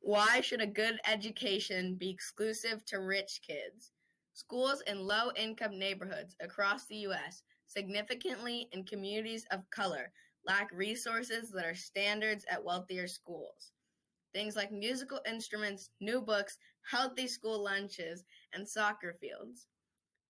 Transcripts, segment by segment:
Why should a good education be exclusive to rich kids? Schools in low-income neighborhoods across the U.S., significantly in communities of color, lack resources that are standards at wealthier schools. Things like musical instruments, new books, healthy school lunches, and soccer fields.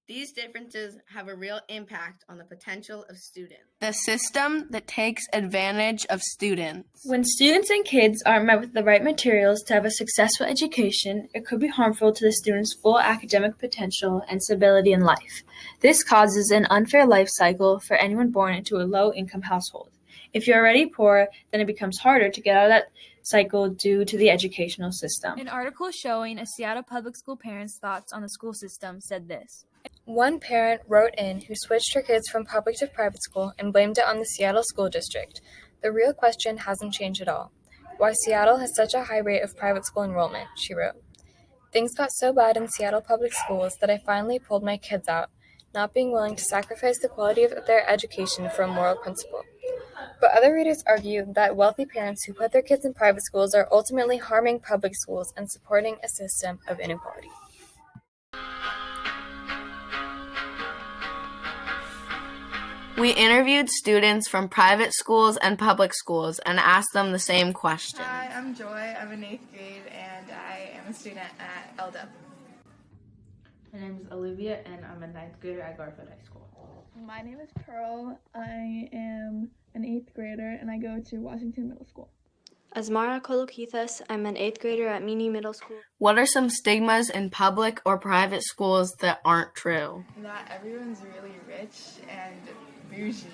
These differences have a real impact on the potential of students. The system that takes advantage of students. When students and kids aren't met with the right materials to have a successful education, it could be harmful to the student's full academic potential and stability in life. This causes an unfair life cycle for anyone born into a low-income household. If you're already poor, then it becomes harder to get out of that cycle due to the educational system. An article showing a Seattle public school parent's thoughts on the school system said this. One parent wrote in who switched her kids from public to private school and blamed it on the Seattle school district. The real question hasn't changed at all. Why Seattle has such a high rate of private school enrollment, she wrote. Things got so bad in Seattle public schools that I finally pulled my kids out, not being willing to sacrifice the quality of their education for a moral principle. But other readers argue that wealthy parents who put their kids in private schools are ultimately harming public schools and supporting a system of inequality. We interviewed students from private schools and public schools and asked them the same question. Hi, I'm Joy. I'm in 8th grade and I am a student at LW. My name is Olivia and I'm a 9th grader at Garfield High School. My name is Pearl. I am an 8th grader and I go to Washington Middle School. Asmara Kolokithas, I'm an 8th grader at Meany Middle School. What are some stigmas in public or private schools that aren't true? That everyone's really rich and bougie.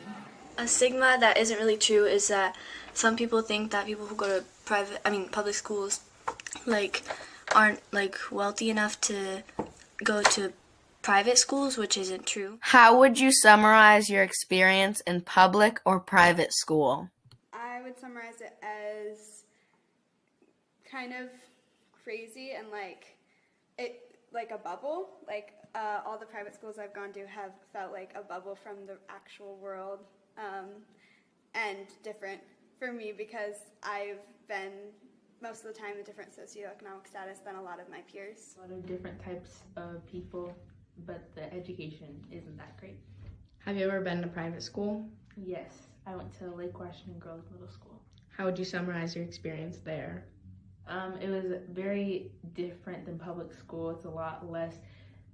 A stigma that isn't really true is that some people think that people who go to public schools aren't wealthy enough to go to private schools, which isn't true. How would you summarize your experience in public or private school? I would summarize it as kind of crazy and like a bubble. All the private schools I've gone to have felt like a bubble from the actual world, and different for me because I've been most of the time a different socioeconomic status than a lot of my peers. A lot of different types of people, but the education isn't that great. Have you ever been to private school? Yes, I went to Lake Washington Girls Middle School. How would you summarize your experience there? It was very different than public school. It's a lot less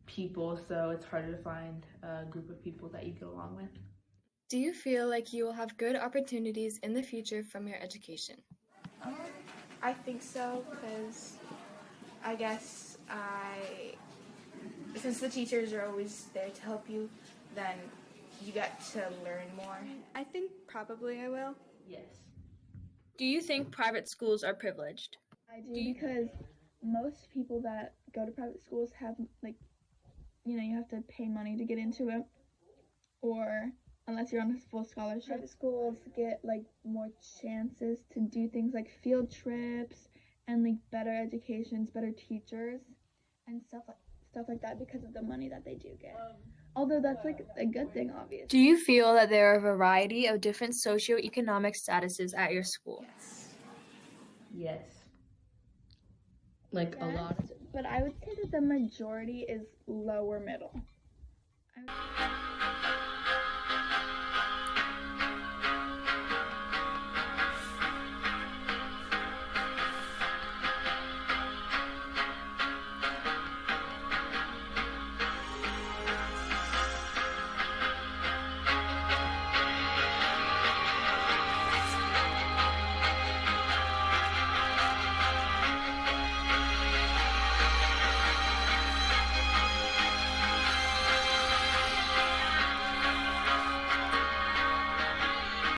people, so it's harder to find a group of people that you get along with. Do you feel like you will have good opportunities in the future from your education? I think so because I guess since the teachers are always there to help you, then you get to learn more. I think probably I will. Yes. Do you think private schools are privileged? I do because most people that go to private schools have you have to pay money to get into it, or unless you're on a full scholarship. Private schools get more chances to do things like field trips and better educations, better teachers, and stuff like that because of the money that they do get. Although that's a good thing, obviously. Do you feel that there are a variety of different socioeconomic statuses at your school? Yes. A lot? But I would say that the majority is lower middle.